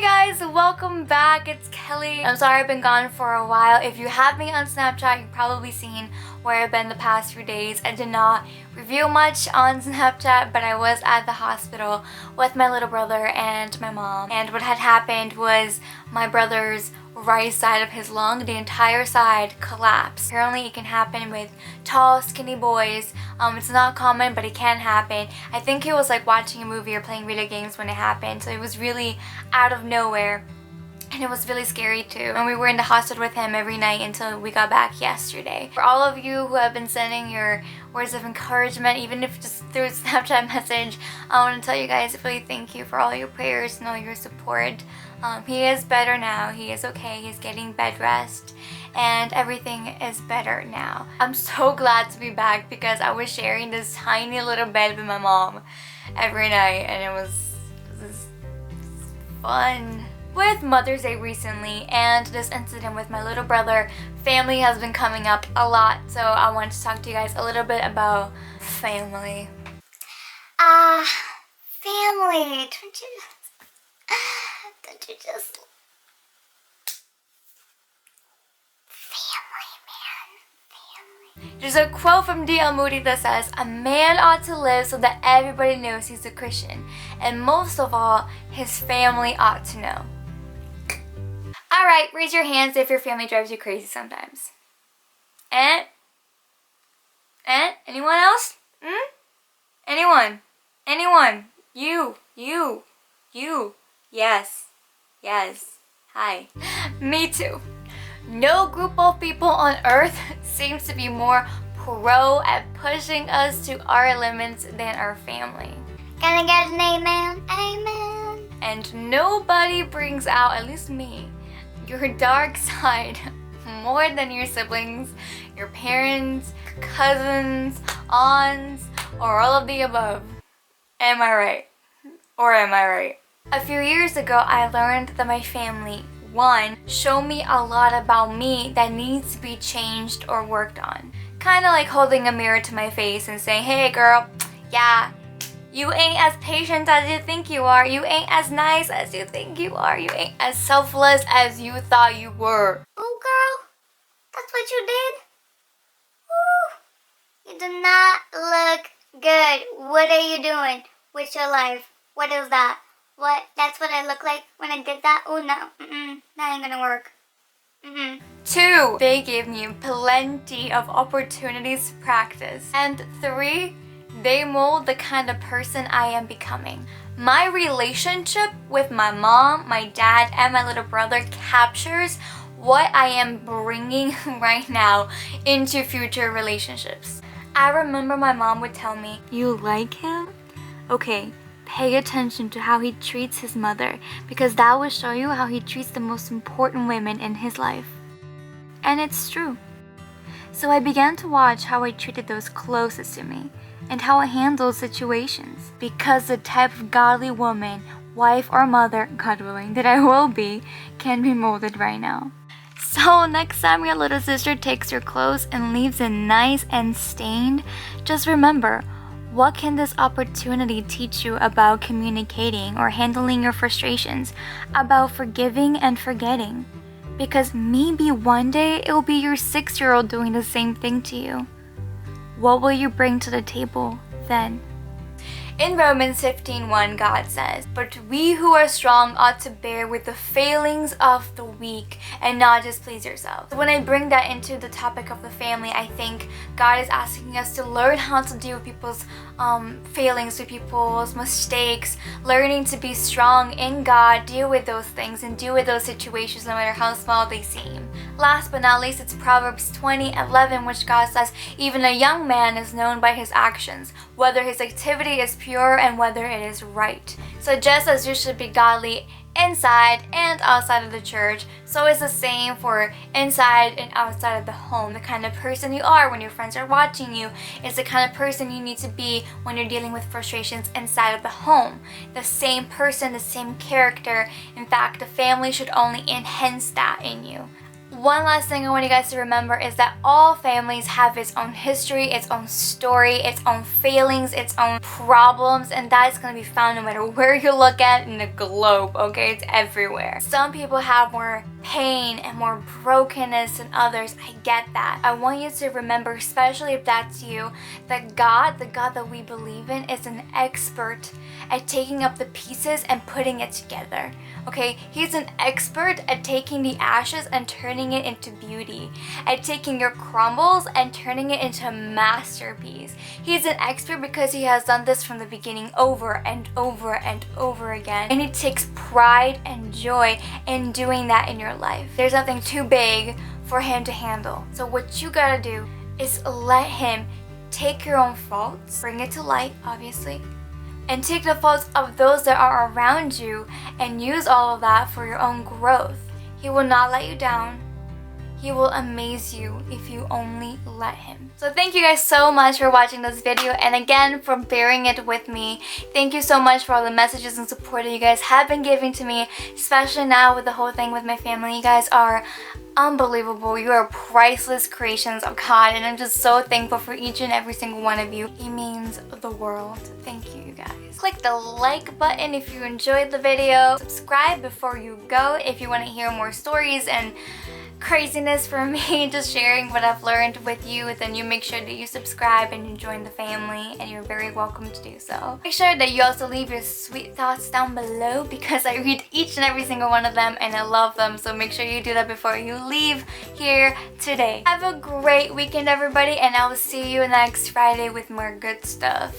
guys, welcome back. It's Kelly. I'm sorry I've been gone for a while. If you have me on Snapchat, you've probably seen where I've been the past few days. I did not review much on Snapchat, but I was at the hospital with my little brother and my mom. And what had happened was my brother's right side of his lung, the entire side, collapsed. Apparently it can happen with tall, skinny boys. It's not common, but it can happen. I think he was like watching a movie or playing video games when it happened, so it was really out of nowhere. And it was really scary too. And we were in the hospital with him every night until we got back yesterday. For all of you who have been sending your words of encouragement, even if just through a Snapchat message, I want to tell you guys really thank you for all your prayers and all your support. He is better now. He is okay. He's getting bed rest and everything is better now. I'm so glad to be back because I was sharing this tiny little bed with my mom every night and it was fun. With Mother's Day recently and this incident with my little brother, family has been coming up a lot, so I want to talk to you guys a little bit about family. Family, don't you just family. There's a quote from D.L. Moody that says, "A man ought to live so that everybody knows he's a Christian, and most of all, his family ought to know." Alright, raise your hands if your family drives you crazy sometimes. And? Anyone else? Anyone? You. Yes. Hi. Me too. No group of people on earth seems to be more pro at pushing us to our limits than our family. Can I get an amen? Amen. And nobody brings out, at least me, your dark side more than your siblings, your parents, cousins, aunts, or all of the above. Am I right? Or am I right? A few years ago, I learned that my family, one, showed me a lot about me that needs to be changed or worked on. Kind of like holding a mirror to my face and saying, "Hey girl, yeah, you ain't as patient as you think you are. You ain't as nice as you think you are. You ain't as selfless as you thought you were." Oh girl, that's what you did? Woo. You do not look good. What are you doing with your life? What is that? What? That's what I look like when I did that? Oh no, that ain't gonna work. Two, they gave me plenty of opportunities to practice. And three, they mold the kind of person I am becoming. My relationship with my mom, my dad, and my little brother captures what I am bringing right now into future relationships. I remember my mom would tell me, "You like him? Okay, pay attention to how he treats his mother because that will show you how he treats the most important women in his life." And it's true. So I began to watch how I treated those closest to me and how I handled situations because the type of godly woman, wife or mother, God willing, that I will be can be molded right now. So next time your little sister takes your clothes and leaves it nice and stained, just remember, what can this opportunity teach you about communicating or handling your frustrations, about forgiving and forgetting? Because maybe one day it will be your 6-year-old doing the same thing to you. What will you bring to the table then? In Romans 15:1, God says, "But we who are strong ought to bear with the failings of the weak and not just please yourselves." When I bring that into the topic of the family, I think God is asking us to learn how to deal with people's failings, with people's mistakes, learning to be strong in God, deal with those things and deal with those situations no matter how small they seem. Last but not least, it's Proverbs 20:11, which God says, "Even a young man is known by his actions, whether his activity is pure and whether it is right." So just as you should be godly inside and outside of the church, so it's the same for inside and outside of the home. The kind of person you are when your friends are watching you is the kind of person you need to be when you're dealing with frustrations inside of the home. The same person, the same character. In fact, the family should only enhance that in you. One last thing I want you guys to remember is that all families have its own history, its own story, its own failings, its own problems, and that is going to be found no matter where you look at in the globe, okay? It's everywhere. Some people have more pain and more brokenness than others. I get that. I want you to remember, especially if that's you, that God, the God that we believe in, is an expert at taking up the pieces and putting it together. Okay, he's an expert at taking the ashes and turning it into beauty, at taking your crumbles and turning it into a masterpiece. He's an expert because he has done this from the beginning over and over and over again, and he takes pride and joy in doing that in your life. There's nothing too big for him to handle. So what you gotta do is let him take your own faults, bring it to light, obviously, and take the faults of those that are around you and use all of that for your own growth. He will not let you down. He will amaze you if you only let him. So thank you guys so much for watching this video, and again for bearing it with me. Thank you so much for all the messages and support that you guys have been giving to me, especially now with the whole thing with my family. You guys are unbelievable. You are priceless creations of God, and I'm just so thankful for each and every single one of you. It means the world. Thank you, you guys. Click the like button if you enjoyed the video. Subscribe before you go if you want to hear more stories and craziness from me, just sharing what I've learned with you. Then you make sure that you subscribe and you join the family, and you're very welcome to do so. Make sure that you also leave your sweet thoughts down below, because I read each and every single one of them and I love them. So make sure you do that before you leave here today. Have a great weekend, everybody, and I will see you next Friday with more good stuff.